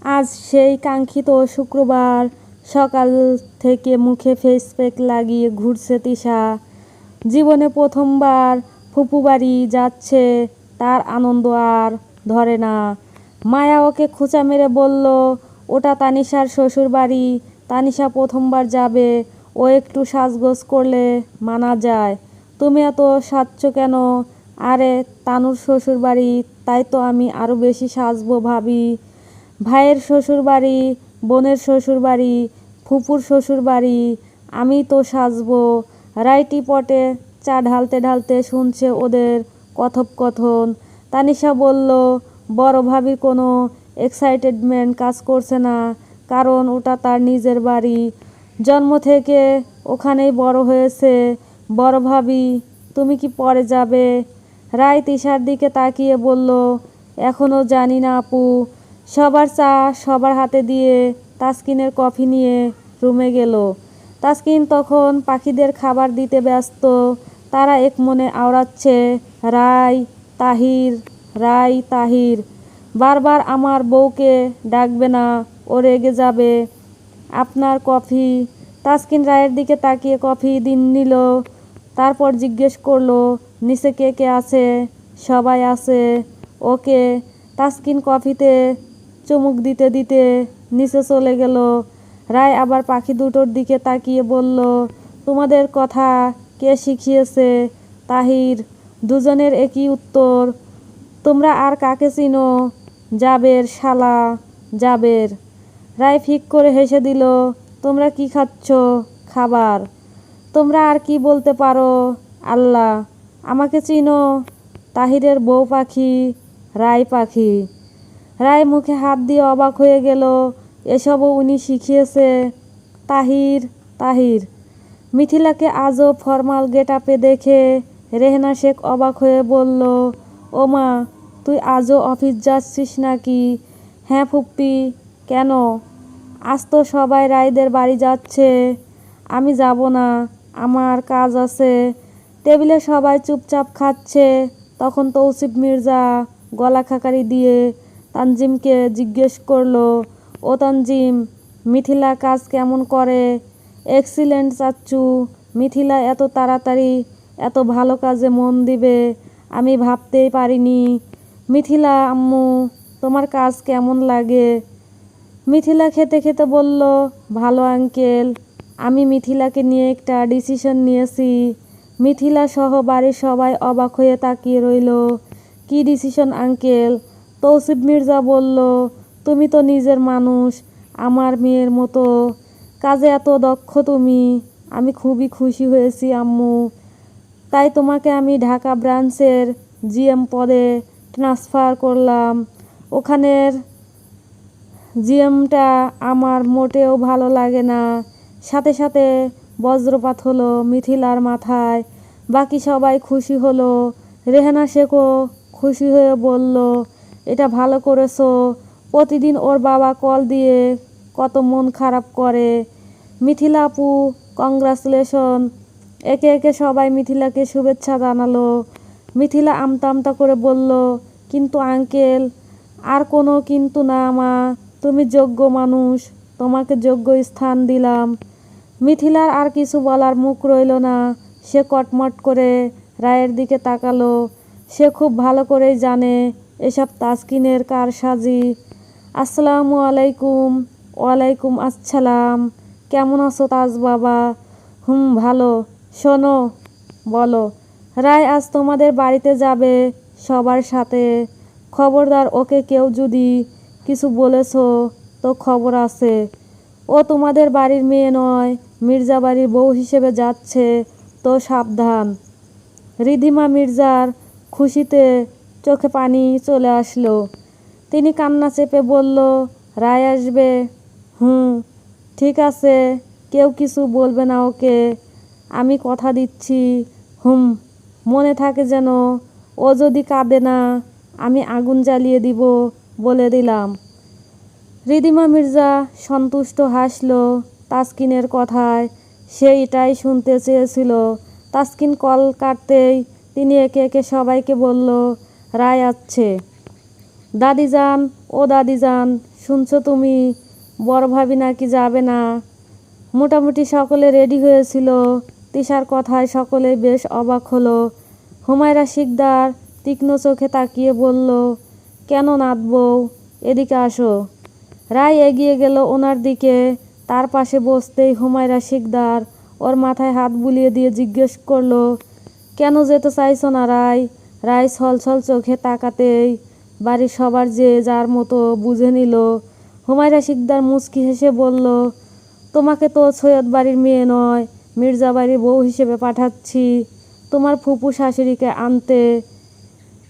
আজ সেই কাঙ্ক্ষিত শুক্রবার সকাল থেকে মুখে ফেস প্যাক লাগিয়ে ঘুরছে তিশা। জীবনে প্রথমবার ফুপু বাড়ি যাচ্ছে, তার আনন্দ আর ধরে না। মায়া ওকে খোঁচা মেরে বলল, ওটা তানিশার শ্বশুর বাড়ি, তানিশা প্রথমবার যাবে, ও একটু সাজগোজ করলে মানা যায়। তুমি এত সাজছ কেন? আরে তানুর শ্বশুর বাড়ি, তাই তো আমি আরও বেশি সাজবো ভাবি। ভাইয়ের শ্বশুর বাড়ি, বোনের শ্বশুর বাড়ি, ফুপুর শ্বশুর বাড়ি, আমি তো সাজবো। রাইটি পটে চা ঢালতে ঢালতে শুনছে ওদের কথোপকথন। তানিশা বলল, বড় ভাবির কোনো এক্সাইটেডমেন্ট কাজ করছে না, কারণ ওটা তার নিজের বাড়ি, জন্ম থেকে ওখানেই বড় হয়েছে। বড় ভাবি, তুমি কি পরে যাবে? রায় তিশার দিকে তাকিয়ে বলল, এখনও জানি না আপু। সবার চা সবার হাতে দিয়ে তাসকিনের কফি নিয়ে রুমে গেল। তাসকিন তখন পাখিদের খাবার দিতে ব্যস্ত। তারা এক মনে আওড়াচ্ছে, রাই তাহির, রাই তাহির। বারবার আমার বউকে ডাকবে না, ও রেগে যাবে। আপনার কফি। তাসকিন রায়ের দিকে তাকিয়ে কফি নিল। তারপর জিজ্ঞেস করলো, নিচে কে কে আছে? সবাই আছে। ওকে। তাসকিন কফিতে চুমুক দিতে দিতে নিচে চলে গেল। রায় আবার পাখি দুটোর দিকে তাকিয়ে বলল, তোমাদের কথা কে শিখিয়েছে? তাহির। দুজনের একই উত্তর। তোমরা আর কাকে চিনো? জাবের শালা, জাবের। রায় ফিক করে হেসে দিল, তোমরা কি খাচ্ছ? খাবার। তোমরা আর কি বলতে পারো? আল্লাহ। আমাকে চিনো? তাহিরের বউ পাখি, রায় পাখি। রায় মুখে হাত দিয়ে অবাক হয়ে গেল, এসবও উনি শিখিয়েছে? তাহির, তাহির। মিথিলাকে আজও ফর্মাল গেটআপে দেখে রেহেনা শেখ অবাক হয়ে বলল, ও মা, তুই আজও অফিস যাচ্ছিস নাকি? হ্যাঁ ফুপ্পি। কেন? আজ তো সবাই রায়দের বাড়ি যাচ্ছে। আমি যাব না, আমার কাজ আছে। টেবিলে সবাই চুপচাপ খাচ্ছে। তখন তৌসিফ মির্জা গলা খাকারি দিয়ে তানজিমকে জিজ্ঞেস করলো, ও তানজিম, মিথিলা কাজ কেমন করে? এক্সিলেন্ট চাচ্চু। মিথিলা এত তাড়াতাড়ি এত ভালো কাজে মন দিবে আমি ভাবতেই পারিনি। মিথিলা আম্মু, তোমার কাজ কেমন লাগে? মিথিলা খেতে খেতে বলল, ভালো আঙ্কেল। আমি মিথিলাকে নিয়ে একটা ডিসিশন নিয়েছি। মিথিলা সহ বাড়ির সবাই অবাক হয়ে তাকিয়ে রইল। কি ডিসিশন আঙ্কেল? তৌসিফ মির্জা বলল, তুমি তো নিজের মানুষ, আমার মেয়ের মতো, কাজে এত দক্ষ তুমি। আমি খুবই খুশি হয়েছি আম্মু। তাই তোমাকে আমি ঢাকা ব্রাঞ্চের জিএম পদে ট্রান্সফার করলাম। ওখানের জিএমটা আমার মোটেও ভালো লাগে না। সাথে সাথে বজ্রপাত হলো মিথিলার মাথায়। বাকি সবাই খুশি হলো। রেহেনা শেখও খুশি হয়ে বলল, এটা ভালো করেছো। প্রতিদিন ওর বাবা কল দিয়ে কত মন খারাপ করে। মিথিলা আপু, কংগ্রাচুলেশন। একে একে সবাই মিথিলাকে শুভেচ্ছা জানালো। মিথিলা আমতা আমতা করে বলল, কিন্তু আঙ্কেল। আর কোনো কিন্তু না মা, তুমি যোগ্য মানুষ, তোমাকে যোগ্য স্থান দিলাম। মিথিলার আর কিছু বলার মুখ রইল না। সে কটমট করে রায়ের দিকে তাকালো। সে খুব ভালো করেই জানে এসব তাসকিনের কারসাজি। আসসালামু আলাইকুম। ওয়ালাইকুম আসসালাম। কেমন আছো তাজ বাবা? ভালো। শোনো, বলো। রায় আজ তোমাদের বাড়িতে যাবে সবার সাথে। খবরদার ওকে কেউ যদি কিছু বলেছো তো খবর আছে। ও তোমাদের বাড়ির মেয়ে নয়, মির্জা বাড়ির বউ হিসেবে যাচ্ছে, তো সাবধান। রিধিমা মির্জার খুশিতে চোখে পানি চলে আসলো। তিনি কান্না চেপে বলল, রায় আসবে? ঠিক আছে, কেউ কিছু বলবে না ওকে। আমি কথা দিচ্ছি। মনে থাকে যেন। ও যদি কাঁদে না, আমি আগুন জ্বালিয়ে দিব বলে দিলাম। রিধিমা মির্জা সন্তুষ্ট হাসল তাসকিনের কথায়। সে এটাই শুনতে চেয়েছিল। তাসকিন কল কাটতেই তিনি একে একে সবাইকে বলল, রায় আসছে। দাদিজান, ও দাদিজান, শুনছো তুমি? বড় ভাবি নাকি যাবে না। মোটামুটি সকলে রেডি হয়েছিল। তিশার কথায় সকলে বেশ অবাক হলো। হুমায়রা শিকদার তীক্ষ্ণ চোখে তাকিয়ে বলল, কেন নাথ বউ, এদিকে আসো। রায় এগিয়ে গেল ওনার দিকে। তার পাশে বসতেই হুমায়রা শিকদার ওর মাথায় হাত বুলিয়ে দিয়ে জিজ্ঞেস করলো, কেন যেতে চাইছো না রায়? রায় ছলছল চোখে তাকাতেই বাড়ির সবার যে যার মতো বুঝে নিল। হুমায়রা শিকদার মুচকি হেসে বলল, তোমাকে তো সৈয়দ বাড়ির মেয়ে নয়, মির্জা বাড়ির বউ হিসেবে পাঠাচ্ছি তোমার ফুপু শাশুড়িকে আনতে।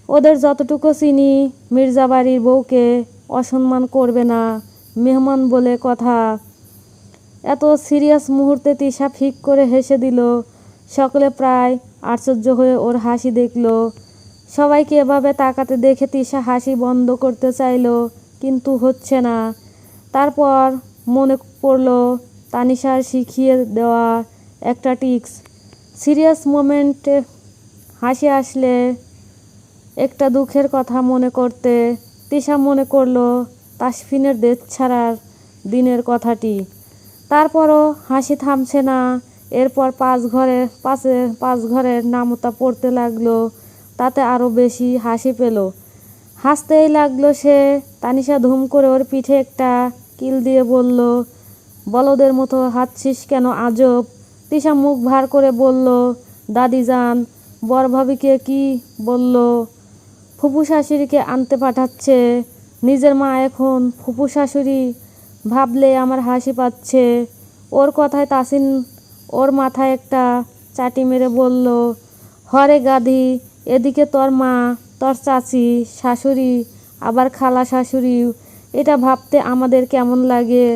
ওদের যতটুকু চিনি, মির্জা বাড়ির বউকে অসম্মান করবে না, মেহমান বলে কথা। এত সিরিয়াস মুহূর্তে তিশা ফিক করে হেসে দিল। সকলে প্রায় আশ্চর্য হয়ে ওর হাসি দেখল। সবাইকে এভাবে তাকাতে দেখে তিশা হাসি বন্ধ করতে চাইল, কিন্তু হচ্ছে না। তারপর মনে পড়ল তানিশার শিখিয়ে দেওয়া একটা টিক্স, সিরিয়াস মোমেন্টে হাসি আসলে একটা দুঃখের কথা মনে করতে। তিশা মনে করল তাসফিনের দেশ ছাড়ার দিনের কথাটি। তারপরও হাসি থামছে না। এরপর পাঁচ ঘরের নামতা পড়তে লাগলো। তাতে আরও বেশি হাসি পেল। হাসতেই লাগলো সে। তানিশা ধুম করে ওর পিঠে একটা কিল দিয়ে বলল, বলদের মতো হাঁটছিস কেন আজব? তিশা মুখ ভার করে বলল, দাদি যান, বড় ভাবিকে কি বলল? ফুপু শাশুড়িকে আনতে পাঠাচ্ছে। নিজের মা এখন ফুপু শাশুড়ি ভাবলে আমার হাসি পাচ্ছে। ওর কথায় তাসিন ওর মাথায় একটা চাটি মেরে বলল, হরে গাধি, এদিকে তোর মা, তোর চাচি, শাশুড়ি, আবার খালা শাশুড়িও, এটা ভাবতে আমাদের কেমন লাগে?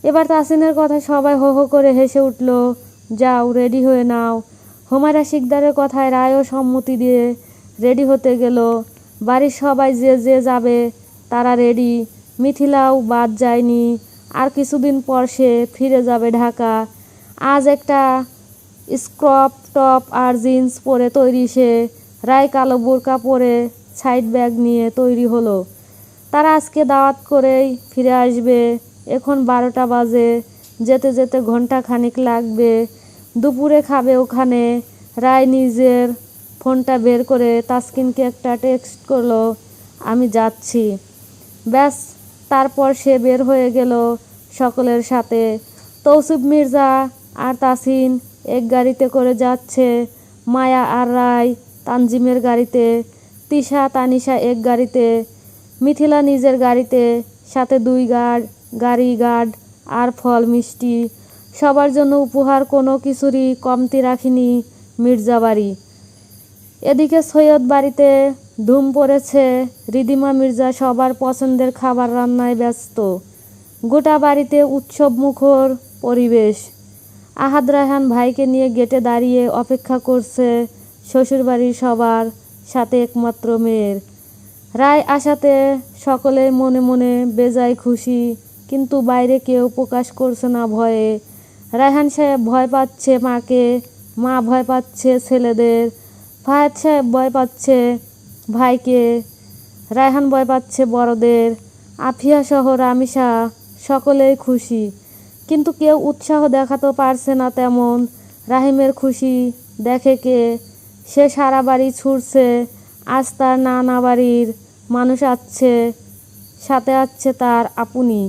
এবার তাসিনের কথায় সবাই হো হো করে হেসে উঠল। যাও, রেডি হয়ে নাও। হুমায়রা শিকদারের কথায় রায়ও সম্মতি দিয়ে রেডি হতে গেল। বাড়ির সবাই যে যে যাবে তারা রেডি। মিথিলাও বাদ যায়নি। আর কিছুদিন পর সে ফিরে যাবে ঢাকা। আজ একটা স্ক্রপ টপ আর জিন্স পরে তৈরি সে। রায় কালো বোরকা পরে সাইড ব্যাগ নিয়ে তৈরি হলো। তারা আজকে দাওয়াত করেই ফিরে আসবে। এখন 12টা বাজে, যেতে যেতে ঘন্টা খানিক লাগবে। দুপুরে খাবে ওখানে। রায় নিজের ফোনটা বের করে তাসকিনকে একটা টেক্সট করলো, আমি যাচ্ছি। ব্যাস, তারপর সে বের হয়ে গেল সকলের সাথে। তৌসিফ মির্জা আর তাসিন এক গাড়িতে করে যাচ্ছে। মায়া আর রায় তানজিমের গাড়িতে। তিশা তানিশা এক গাড়িতে। মিথিলা নিজের গাড়িতে। সাথে 2 গাড়ি গার্ড আর ফল মিষ্টি। সবার জন্য উপহার, কোনো কিছুরই কমতি রাখিনি মির্জা বাড়ি। এদিকে সৈয়দ বাড়িতে ধুম পড়েছে। রিদিমা মির্জা সবার পছন্দের খাবার রান্নায় ব্যস্ত। গোটা বাড়িতে উৎসব মুখর পরিবেশ। আহাদ রায়হান ভাইকে নিয়ে গেটে দাঁড়িয়ে অপেক্ষা করছে শ্বশুরবাড়ির সবার সাথে একমাত্র মেয়ের। রায় আসাতে সকলের মনে মনে বেজায় খুশি, কিন্তু বাইরে কেউ প্রকাশ করছে না ভয়ে। রায়হান সাহেব ভয় পাচ্ছে মাকে, মা ভয় পাচ্ছে ছেলেদের, ফায়াদ সাহেব ভয় পাচ্ছে ভাইকে, রায়হান ভয় পাচ্ছে বড়দের। আফিয়া সহ রামিসা সকলেই খুশি, কিন্তু কেউ উৎসাহ দেখাতে পারছে না তেমন। রাহিমের খুশি দেখে কে? সে সারা বাড়ি ছুটছে। আজ তার নানা বাড়ির মানুষ আসছে, সাথে আসছে তার আপুনি।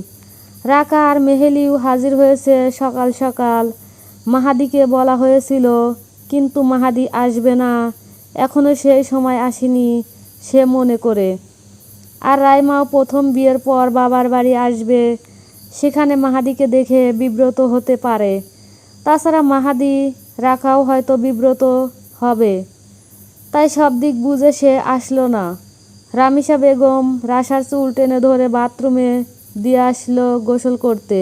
রাকা আর মেহেলিও হাজির হয়েছে সকাল সকাল। মাহাদিকে বলা হয়েছিল, কিন্তু মাহাদি আসবে না, এখনও সেই সময় আসেনি সে মনে করে। আর রাইমাও প্রথম বিয়ের পর বাবার বাড়ি আসবে, সেখানে মাহাদিকে দেখে বিব্রত হতে পারে। তাছাড়া মাহাদি রাকাও হয়তো বিব্রত হবে। তাই সব দিক বুঝে সে আসলো না। রামিসা বেগম রাশার চুল টেনে ধরে বাথরুমে দিয়ে আসলো গোসল করতে।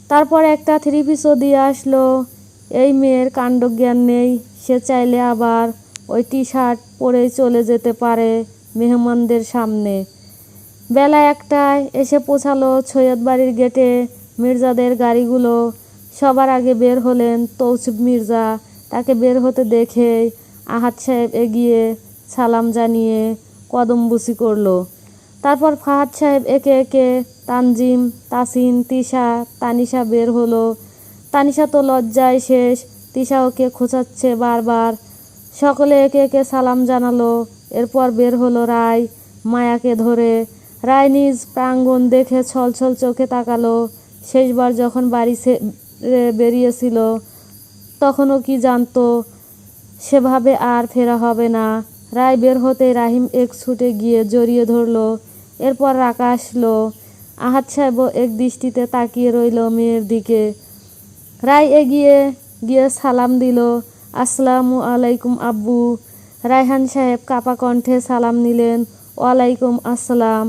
তারপর একটা 3 পিসও দিয়ে আসলো। এই মেয়ের কাণ্ডজ্ঞান নেই, সে চাইলে আবার ওই টি-শার্ট পরেই চলে যেতে পারে মেহমানদের সামনে। বেলা 1টায় এসে পৌঁছালো সৈয়দ বাড়ির গেটে মির্জাদের গাড়িগুলো। সবার আগে বের হলেন তৌসিফ মির্জা। তাকে বের হতে দেখেই আহাদ সাহেব এগিয়ে সালাম জানিয়ে কদমবুসি করলো। তারপর ফাহাদ সাহেব একে একে তানজিম, তাসিন, তিশা, তানিশা বের হলো। তানিশা তো লজ্জায় শেষ, তিশা ওকে খোঁচাচ্ছে বারবার। সকলে একে একে সালাম জানালো। এরপর বের হলো রায় মায়াকে ধরে। রায় নিজ প্রাঙ্গণ দেখে ছলছল চোখে তাকালো। শেষবার যখন বাড়ি ছেড়ে বেরিয়েছিল তখনও কি জানতো সেভাবে আর ফেরা হবে না। রায় বের হতে রাহিম এক ছুটে গিয়ে জড়িয়ে ধরলো। এরপর রাকা আসলো। আহাদ সাহেবও এক দৃষ্টিতে তাকিয়ে রইল মেয়ের দিকে। রায় এগিয়ে গিয়ে সালাম দিল, আসসালামু আলাইকুম আব্বু। রায়হান সাহেব কাপা কণ্ঠে সালাম নিলেন, ওয়ালাইকুম আসসালাম।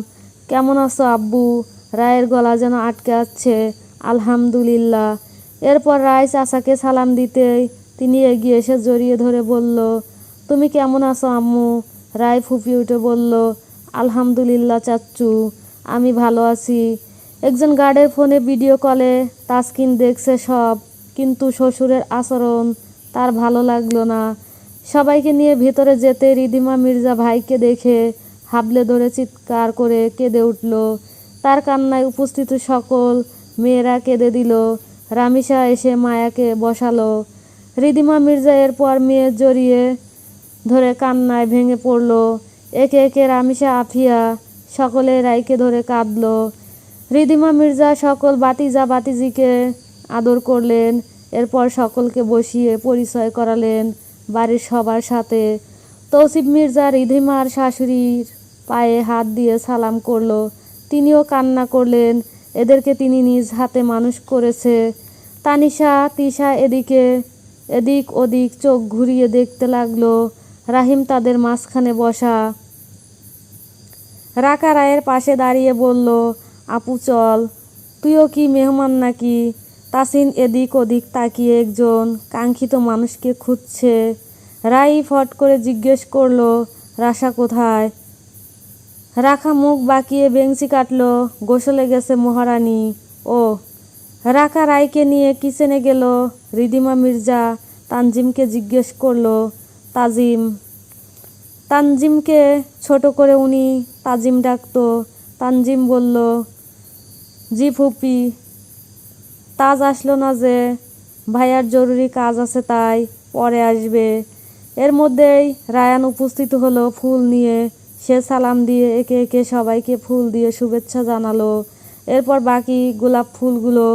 কেমন আছো আব্বু? রায়ের গলা যেন আটকে আছে। আলহামদুলিল্লাহ। এরপর রায় চাচাকে সালাম দিতেই তিনি এগিয়ে এসে জড়িয়ে ধরে বলল, তুমি কেমন আছো আম্মু? রায় ফুঁপিয়ে উঠে বলল, আলহামদুলিল্লাহ চাচ্চু, আমি ভালো আছি। একজন গার্ডের ফোনে ভিডিও কলে তাসকিন দেখছে সব, কিন্তু শ্বশুরের আচরণ তার ভালো লাগলো না। সবাইকে নিয়ে ভেতরে যেতে রিধিমা মির্জা ভাইকে দেখে হাবলে ধরে চিৎকার করে কেঁদে উঠল। তার কান্নায় উপস্থিত সকল মেয়েরা কেঁদে দিল। রামিসা এসে মায়াকে বসালো। রিধিমা মির্জা এরপর মেয়ে জড়িয়ে ধরে কান্নায় ভেঙে পড়ল। একে একে রামিসা, আফিয়া সকলে রায়কে ধরে কাঁদল। রিধিমা মির্জা সকল বাতিজা বাতিজিকে আদর করলেন। এরপর সকলকে বসিয়ে পরিচয় করালেন বাড়ির সবার সাথে। তৌসিফ মির্জা রিধিমার শাশুড়ির পায়ে হাত দিয়ে সালাম করল। তিনিও কান্না করলেন, এদেরকে তিনি নিজ হাতে মানুষ করেছে। তানিশা, তিশা এদিক ওদিক চোখ ঘুরিয়ে দেখতে লাগলো। রাহিম তাদের মাঝখানে বসা। রাকা রায়ের পাশে দাঁড়িয়ে বলল, আপু চল, তুইও কি মেহমান নাকি? তাসিন এদিক ওদিক তাকিয়ে একজন কাঙ্ক্ষিত মানুষকে খুঁজছে। রাই ফট করে জিজ্ঞেস করলো, রাশা কোথায়? রাখা মুখ বাঁকিয়ে বেঞ্চি কাটল, গোসলে গেছে মহারানী। ও। রাকা রায়কে নিয়ে কিচেনে গেল। রিধিমা মির্জা তানজিমকে জিজ্ঞেস করলো, তানজিমকে ছোট করে উনি তাজিম ডাকতো। তানজিম বলল, জি ফুপি। তাজ আসলো না যে? ভাইয়ার জরুরি কাজ আছে তাই পরে আসবে। এর মধ্যেই রায়ান উপস্থিত হলো ফুল নিয়ে। সে সালাম দিয়ে একে একে সবাইকে ফুল দিয়ে শুভেচ্ছা জানালো। এরপর বাকি গোলাপ ফুলগুলো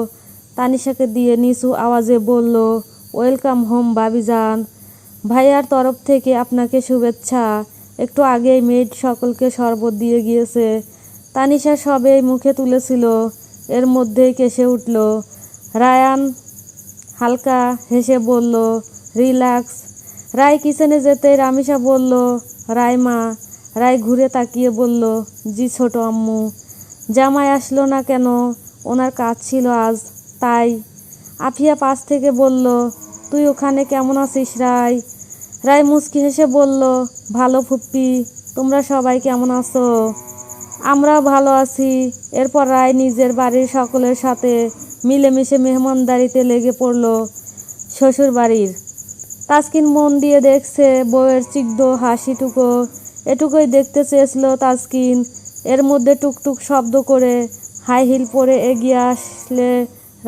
তানিশাকে দিয়ে নিচু আওয়াজে বলল, ওয়েলকাম হোম ভাবিজান, ভাইয়ার তরফ থেকে আপনাকে শুভেচ্ছা। একটু আগেই মেয়েড সকলকে শরবত দিয়ে গিয়েছে। তানিশা সবেই মুখে তুলেছিল, এর মধ্যেই কেসে উঠল। রায়ান হালকা হেসে বলল, রিল্যাক্স। রায় কিচেনে যেতেই রামিসা বলল, রায় মা। রায় ঘুরে তাকিয়ে বলল, জি ছোট আম্মু। জামাই আসলো না কেন? ওনার কাজ ছিল আজ, তাই। আফিয়া পাশ থেকে বলল, তুই ওখানে কেমন আছিস রায়? রায় মুচকি হেসে বলল, ভালো ফুপ্পি, তোমরা সবাই কেমন আছো? আমরাও ভালো আছি। এরপর রায় নিজের বাড়ির সকলের সাথে মিলেমিশে মেহমানদারিতে লেগে পড়ল। শ্বশুর বাড়ির তাসকিন মন দিয়ে দেখছে বউয়ের চিগ্ধ হাসিটুকু। এটুকুই দেখতে চেয়েছিল তাসকিন। এর মধ্যে টুকটুক শব্দ করে হাই হিল পরে এগিয়ে আসলে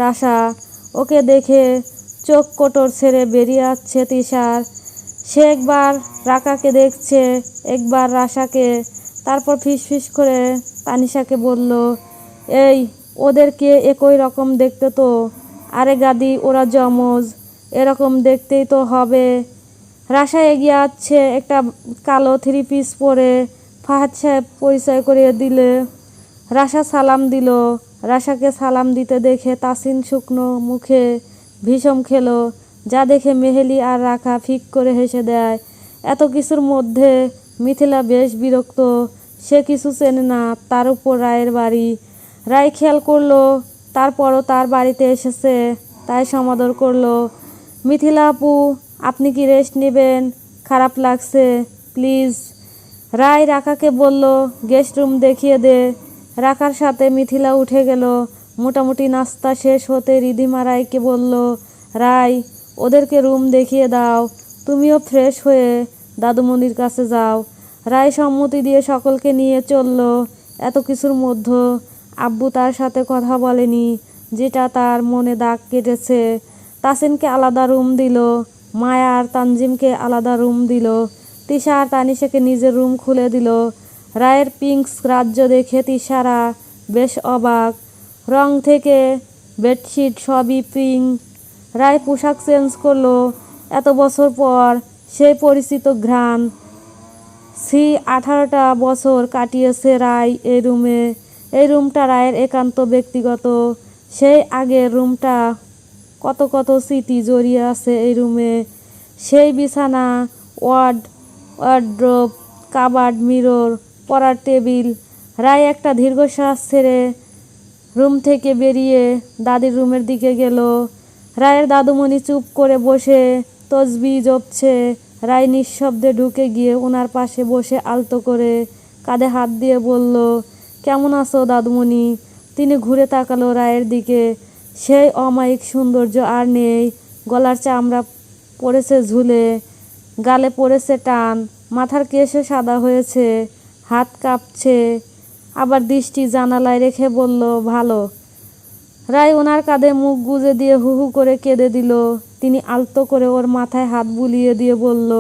রাশা। ওকে দেখে চোখ কোটর ছেড়ে বেরিয়ে আসছে তিশার। সে একবার রাকাকে দেখছে, একবার রাশাকে। তারপর ফিসফিস করে তানিশাকে বলল, এই ওদেরকে একই রকম দেখতে তো। আরে গাদি, ওরা জমজ, এরকম দেখতেই তো হবে। রাশা এগিয়ে আসছে একটা কালো থ্রি পিস পরে। ফাহাদ সাহেব পরিচয় করিয়ে দিলে। রাশা সালাম দিল। রাশাকে সালাম দিতে দেখে তাসিন শুকনো মুখে ভীষণ খেলো, যা দেখে মেহেলি আর রাখা ফিক করে হেসে দেয়। এত কিছুর মধ্যে মিথিলা বেশ বিরক্ত। সে কিছু চেনে না, তার উপর রায়ের বাড়ি। রায় খেয়াল করলো তারপরও তার বাড়িতে এসেছে, তাই সমাদর করলো, মিথিলা আপু, আপনি কি রেস্ট নেবেন? খারাপ লাগছে, প্লিজ। রায় রাকাকে বলল, গেস্ট রুম দেখিয়ে দে। রাকার সাথে মিথিলা উঠে গেল। মোটামুটি নাস্তা শেষ হতে রিধিমা রায়কে বলল, রায়, ওদেরকে রুম দেখিয়ে দাও, তুমিও ফ্রেশ হয়ে দাদুমণির কাছে যাও। রায় সম্মতি দিয়ে সকলকে নিয়ে চলল। এত কিছুর মধ্যে আব্বু তার সাথে কথা বলেনি, যেটা তার মনে দাগ কেটেছে। তাসিনকে আলাদা রুম দিল, মায়া আর তানজিমকে আলাদা রুম দিল, তিশা আর তানিশাকে নিজের রুম খুলে দিল। রায়ের পিঙ্কস রাজ্য দেখে তিশারা বেশ অবাক। রং থেকে বেডশিট সবই পিঙ্ক। রায় পোশাক চেঞ্জ করলো। এত বছর পর সেই পরিচিত ঘ্রাণ। 18টা বছর কাটিয়েছে রায় এই রুমে। এই রুমটা রায়ের একান্ত ব্যক্তিগত। সেই আগের রুমটা কত কত স্মৃতি জড়িয়ে আছে এই রুমে। সেই বিছানা, ওয়ার্ড্রোব, কাবার্ড, মিরর, পড়ার টেবিল। রায় একটা দীর্ঘশ্বাস ছেড়ে রুম থেকে বেরিয়ে দাদির রুমের দিকে গেল। রায়ের দাদুমণি চুপ করে বসে তসবিহ জপছে। রায় নিঃশব্দে ঢুকে গিয়ে ওনার পাশে বসে আলতো করে কাঁধে হাত দিয়ে বলল, কেমন আছো দাদুমণি? তিনি ঘুরে তাকালো রায়ের দিকে। সেই অমায়িক সৌন্দর্য আর নেই। গলার চামড়া পড়েছে ঝুলে, গালে পড়েছে টান, মাথার কেশও সাদা হয়েছে, হাত কাঁপছে। আবার দৃষ্টি জানালায় রেখে বলল, ভালো। রায় ওনার কাঁধে মুখ গুজে দিয়ে হু হু করে কেঁদে দিল। তিনি আলতো করে ওর মাথায় হাত বুলিয়ে দিয়ে বলল,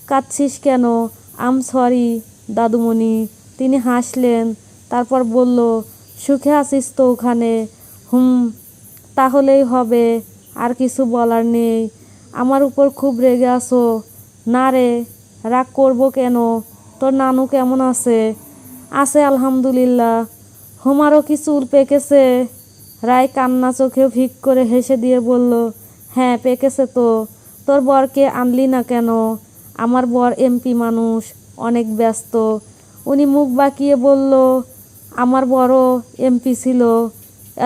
কাঁদছিস কেন? আম সরি দাদুমণি। তিনি হাসলেন, তারপর বলল, সুখে আছিস তো ওখানে? হুম, তাহলেই হবে, আর কিছু বলার নেই। আমার উপর খুব রেগে আছো? না রে, রাগ করবো কেন? তোর নানু কেমন আছে? আছে আলহামদুলিল্লাহ। হুমারও কি চুল পেকেছে? রায় কান্না চোখে ফিক করে হেসে দিয়ে বলল, হ্যাঁ পেকেছে তো। তোর বরকে আনলি না কেন? আমার বর এমপি মানুষ, অনেক ব্যস্ত। উনি মুখ বাঁকিয়ে বলল, আমার বড় এমপি ছিল,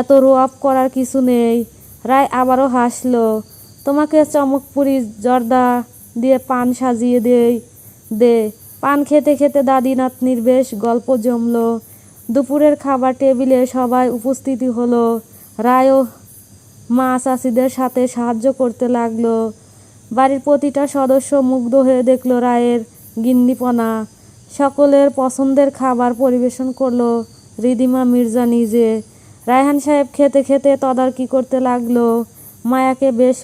এত রোয়াব করার কিছু নেই। রায় আবারও হাসল। তোমাকে চমকপুরি জর্দা দিয়ে পান সাজিয়ে দে। পান খেতে খেতে দাদি নাতনির বেশ গল্প জমল। দুপুরের খাবার টেবিলে সবাই উপস্থিতি হলো। রায়ও মা চাচিদের সাথে সাহায্য করতে লাগলো। বাড়ির প্রতিটা সদস্য মুগ্ধ হয়ে দেখলো রায়ের গিন্নিপনা। সকলের পছন্দের খাবার পরিবেশন করলো রিদিমা মির্জা নিজে। রায়হান সাহেব খেতে খেতে তদারকি করতে লাগলো। মায়াকে বেশ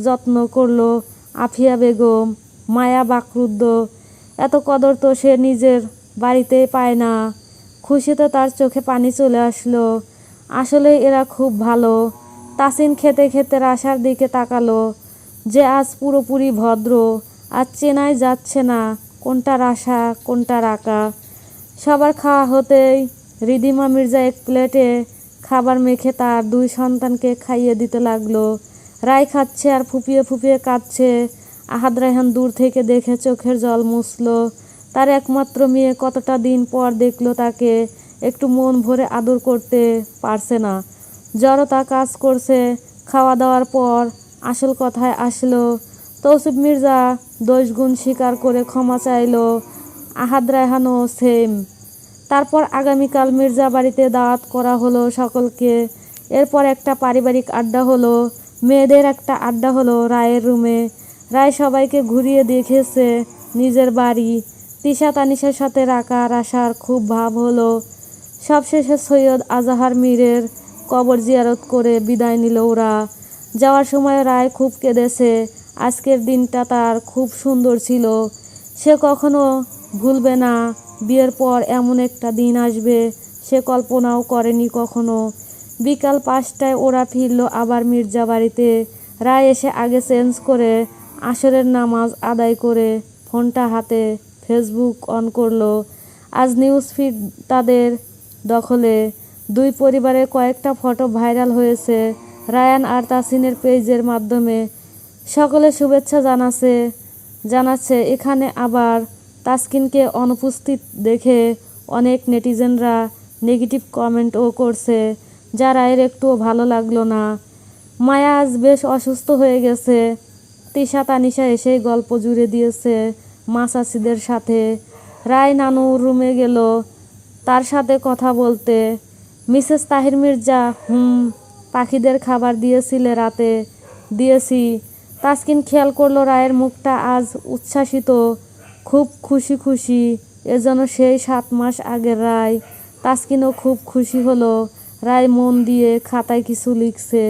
যত্ন করলো আফিয়া বেগম। মায়া বাকরুদ্ধ। এত কদর তো সে নিজের বাড়িতেই পায় না। খুশিতে তার চোখে পানি চলে আসলো। আসলে এরা খুব ভালো। তাসিন খেতে খেতে রাশার দিকে তাকালো, যে আজ পুরোপুরি ভদ্র। আজ চেনাই যাচ্ছে না কোনটা রাশা কোনটা রাকা। সবার খাওয়া হতেই রিদিমা মির্জা এক প্লেটে খাবার মেখে তার দুই সন্তানকে খাইয়ে দিতে লাগলো। রায় খাচ্ছে আর ফুপিয়ে ফুপিয়ে কাঁদছে। আহাদ রায়হান দূর থেকে দেখে চোখের জল মুছল। তার একমাত্র মেয়ে কতটা দিন পর দেখলো তাকে। একটু মন ভরে আদর করতে পারছে না। জড়তা কাজ করছে। খাওয়া দাওয়ার পর আসল কথায় আসলো। তৌসিফ মির্জা দোষগুণ স্বীকার করে ক্ষমা চাইলো। আহাদ রায়হানও সেম। তারপর আগামীকাল মির্জা বাড়িতে দাওয়াত করা হলো সকলকে। এরপর একটা পারিবারিক আড্ডা হলো। মেয়েদের একটা আড্ডা হলো রায়ের রুমে। রায় সবাইকে ঘুরিয়ে দেখেছে নিজের বাড়ি। তিশা তানিশার সাথে রাকার আসার খুব ভাব হলো। সবশেষে সৈয়দ আজাহার মীরের কবর জিয়ারত করে বিদায় নিল ওরা। যাওয়ার সময় রায় খুব কেঁদেছে। আজকের দিনটা তার খুব সুন্দর ছিল। সে কখনো ভুলবে না। বিয়ের পর এমন একটা দিন আসবে সে কল্পনাও করেনি কখনো। বিকাল 5টায় ওরা ফিরল আবার মির্জা বাড়িতে। রায় এসে আগে চেঞ্জ করে আসরের নামাজ আদায় করে ফোনটা হাতে ফেসবুক অন করলো। আজ নিউজ ফিড তাদের দখলে। দুই পরিবারের কয়েকটা ফটো ভাইরাল হয়েছে রায়ান আর তাসিনের পেজের মাধ্যমে। সকলে শুভেচ্ছা জানাচ্ছে। এখানে আবার তাসকিনকে অনুপস্থিত দেখে অনেক নেটিজেনরা নেগেটিভ কমেন্টও করছে, যা রায়ের একটুও ভালো লাগলো না। মায়া আজ বেশ অসুস্থ হয়ে গেছে। তিশা তানিশা এসেই গল্প জুড়ে দিয়েছে মা চাচিদের সাথে। রায় নানুর রুমে গেল তার সাথে কথা বলতে। মিসেস তাহির মির্জা, পাখিদের খাবার দিয়েছিলে রাতে? দিয়েছি। তাসকিন খেয়াল করলো রায়ের মুখটা আজ উচ্ছ্বাসিত, খুব খুশি খুশি। এ যেন সেই 7 মাস আগের রায়। তাসকিনও খুব খুশি হলো। রায় মন দিয়ে খাতায় কিছু লিখছে।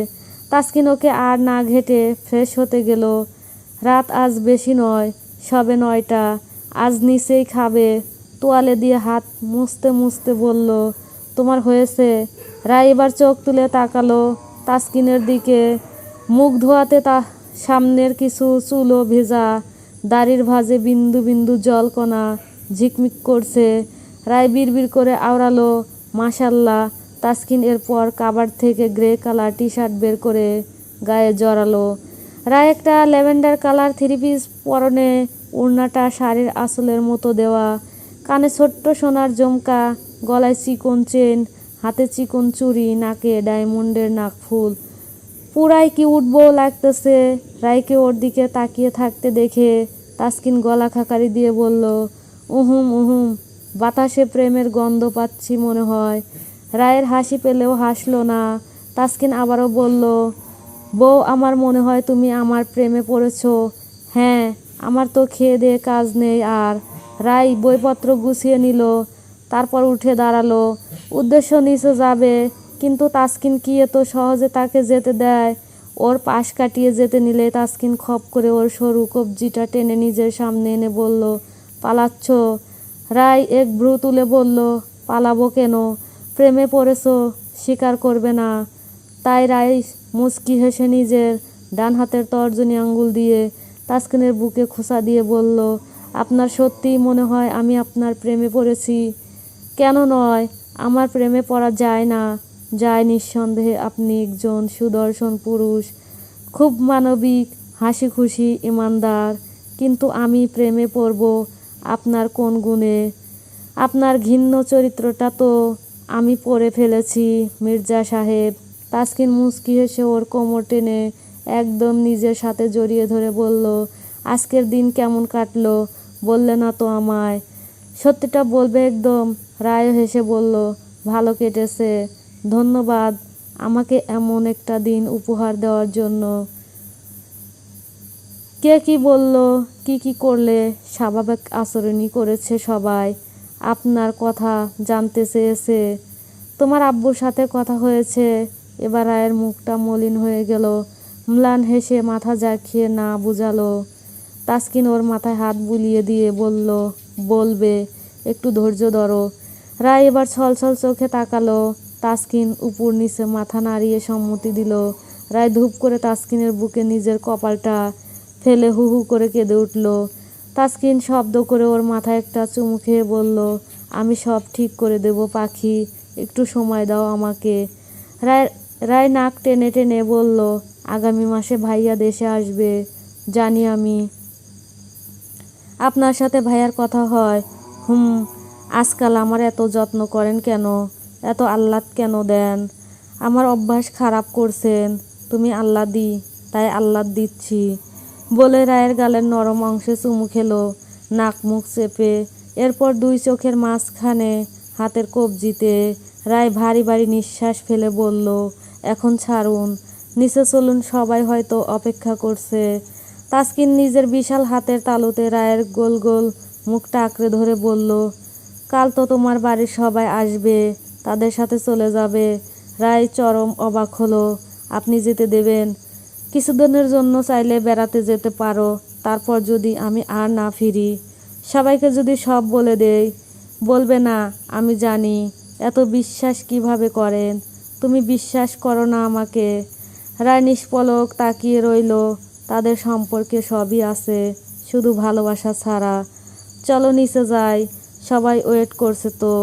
তাসকিন ওকে আর না ঘেঁটে ফ্রেশ হতে গেল। রাত আজ বেশি নয়, সবে 9টা। আজ নিচেই খাবে। তোয়ালে দিয়ে হাত মুছতে মুছতে বলল, তোমার হয়েছে? রায় এবার চোখ তুলে তাকালো তাসকিনের দিকে। মুখ ধোয়াতে সামনের কিছু চুলও ভেজা, দাড়ির ভাঁজে বিন্দু বিন্দু জলকণা ঝিকমিক করছে। রায় বিড়বিড় করে আওড়ালো, মাশাল্লাহ। তাসকিন এরপর কাবার্ড থেকে গ্রে কালার টি শার্ট বের করে গায়ে জড়ালো। রায় একটা ল্যাভেন্ডার কালার 3 পিস পরনে, ওড়নাটা শাড়ির আঁচলের মতো দেওয়া, কানে ছোট্ট সোনার জমকা, গলায় চিকন চেন, হাতে চিকন চুড়ি, নাকে ডায়মন্ডের নাকফুল। পুরাই কিউট বউ লাগতেছে। রায়কে ওর দিকে তাকিয়ে থাকতে দেখে তাসকিন গলা খাকারি দিয়ে বলল, উহুম উহুম, বাতাসে প্রেমের গন্ধ পাচ্ছি মনে হয়। রায়ের হাসি পেলেও হাসলো না। তাসকিন আবারও বলল, বউ আমার মনে হয় তুমি আমার প্রেমে পড়েছ। হ্যাঁ, আমার তো খেয়ে দিয়ে কাজ নেই আর। রায় বইপত্র গুছিয়ে নিল, তারপর উঠে দাঁড়ালো। উদ্দেশ্য নিচে যাবে, কিন্তু তাসকিন কি এত সহজে তাকে যেতে দেয়? ওর পাশ কাটিয়ে যেতে নিলে তাসকিন খপ করে ওর সরু কবজিটা টেনে নিজের সামনে এনে বলল, পালাচ্ছ? রায় এক ভ্রু তুলে বলল, পালাবো কেন? প্রেমে পড়েছ, স্বীকার করবে না? তাই রায় মুচকি হেসে নিজের ডান হাতের তর্জনী আঙ্গুল দিয়ে তাসকিনের বুকে খোঁচা দিয়ে বলল, আপনার সত্যিই মনে হয় আমি আপনার প্রেমে পড়েছি? কেন নয়? আমার প্রেমে পড়া যায় না? যায় নিঃসন্দেহে। আপনি একজন সুদর্শন পুরুষ, খুব মানবিক, হাসি খুশি, ইমানদার। কিন্তু আমি প্রেমে পড়ব আপনার কোন গুণে? আপনার ঘৃণ্য চরিত্রটা তো আমি পড়ে ফেলেছি মির্জা সাহেব। তাসকিন মুচকি হেসে ওর কোমর টেনে একদম নিজের সাথে জড়িয়ে ধরে বলল, আজকের দিন কেমন কাটলো বললে না তো আমায়? সত্যিটা বলবে একদম? রায়ও হেসে বলল, ভালো কেটেছে। ধন্যবাদ আমাকে এমন একটা দিন উপহার দেওয়ার জন্য। কে কি বলল, কি কি করলে? স্বাভাবিক আচরণই করেছে সবাই। আপনার কথা জানতে চেয়েছে। তোমার আব্বুর সাথে কথা হয়েছে? এবার রায়ের মুখটা মলিন হয়ে গেল। ম্লান হেসে মাথা ঝাঁকিয়ে না বুঝালো। তাসকিন ওর মাথায় হাত বুলিয়ে দিয়ে বলল, বলবে, একটু ধৈর্য ধরো। রায় এবার ছলছল চোখে তাকালো। তাসকিন উপর নিচে মাথা নাড়িয়ে সম্মতি দিল। রায় ধূপ করে তাসকিনের বুকে নিজের কপালটা ফেলে হু হু করে কেঁদে উঠল। তাসকিন শব্দ করে ওর মাথায় একটা চুমু খেয়ে বলল, আমি সব ঠিক করে দেব পাখি, একটু সময় দাও আমাকে। রায় নাক টেনে টেনে বলল, আগামী মাসে ভাইয়া দেশে আসবে। জানি আমি। আপনার সাথে ভাইয়ার কথা হয়? হুম। আজকাল আমার এত যত্ন করেন কেন? এত আহ্লাদ কেন দেন? আমার অভ্যাস খারাপ করছেন। তুমি আহ্লাদি, তাই আহ্লাদ দিচ্ছি। বলে রায়ের গালের নরম অংশে চুমু খেলো, নাক মুখ চেপে। এরপর 2 চোখের মাঝখানে হাতের কবজিতে। রায় ভারী ভারী নিঃশ্বাস ফেলে বলল, এখন ছাড়ুন, নিচে চলুন, সবাই হয়তো অপেক্ষা করছে। তাসকিন নিজের বিশাল হাতের তালুতে রায়ের গোল গোল মুখটা আঁকড়ে ধরে বলল, কাল তো তোমার বাড়ির সবাই আসবে, তাদের সাথে চলে যাবে। রায় চরম অবাক হলো। আপনি যেতে দেবেন? কিছুদিনের জন্য চাইলে বেড়াতে যেতে পারো, তারপর যদি আমি আর না ফিরি? সবাইকে যদি সব বলে দেই? বলবে না, আমি জানি। এত বিশ্বাস কিভাবে করেন? তুমি বিশ্বাস করো না আমাকে? রায় নিষ্পলক তাকিয়ে রইল। তাদের সম্পর্কে সবই আছে, শুধু ভালোবাসা ছাড়া। চলো নিচে যাই, সবাই ওয়েট করছে তো।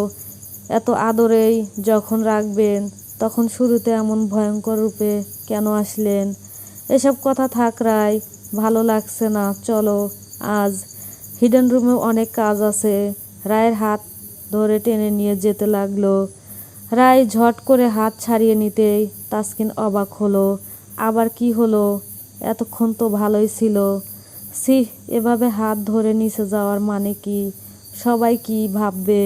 এত আদরেই যখন রাখবেন, তখন শুরুতে এমন ভয়ঙ্কর রূপে কেন আসলেন? এসব কথা থাক রায়, ভালো লাগছে না, চলো। আজ হিডেন রুমেও অনেক কাজ আছে। রায়ের হাত ধরে টেনে নিয়ে যেতে লাগলো। রায় ঝট করে হাত ছাড়িয়ে নিতেই তাসকিন অবাক হলো। আবার কি হলো? এতক্ষণ তো ভালোই ছিল। ছি, এভাবে হাত ধরে নিচে যাওয়ার মানে কি? সবাই কি ভাববে?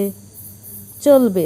চলবে।